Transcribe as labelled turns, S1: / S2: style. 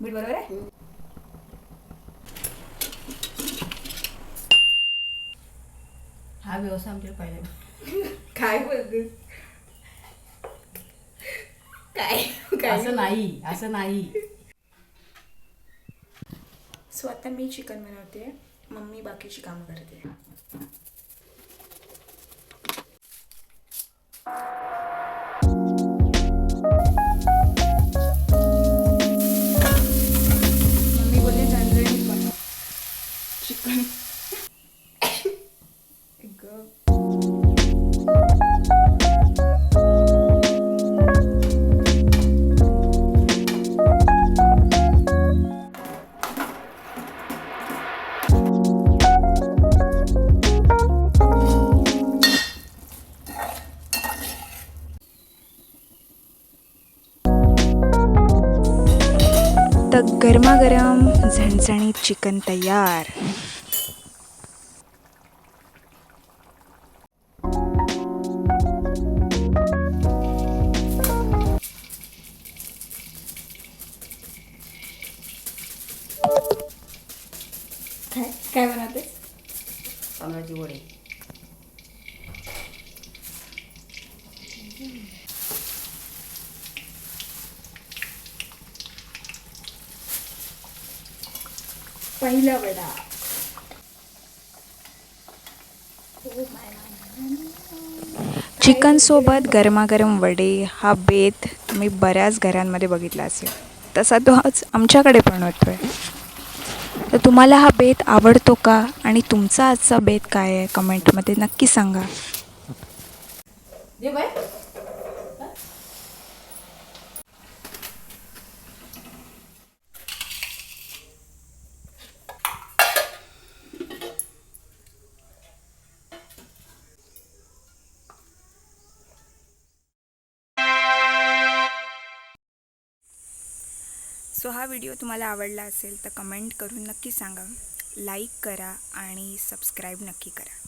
S1: मीठ बरोबर आहे.
S2: हा व्यवसाय आमच्या पाहिजे.
S1: काय बोलतेस? काय
S2: असं नाही, असं नाही.
S1: सो आता मी चिकन बनवते, मम्मी बाकीची कामं करते. मम्मी बोलली झणझणीत बनव चिकन. तर गरमागरम झणझणीत चिकन तयार. काय बनवते?
S2: तांदळाची वडे.
S1: पहिला वडा. चिकन सोबत गरमागरम वडे हा बेत मी बऱ्याच घरांमध्ये बघितला असेल, तसा तो आज आमच्याकडे पण होतोय. तर तुम्हाला हा बेत आवडतो का आणि तुमचा आजचा बेत काय आहे कमेंटमध्ये नक्की सांगा.
S2: दे बाय.
S1: सो हा व्हिडिओ तुम्हाला आवडला असेल तर कमेंट करून नक्की सांगा, लाईक करा आणि सबस्क्राईब नक्की करा.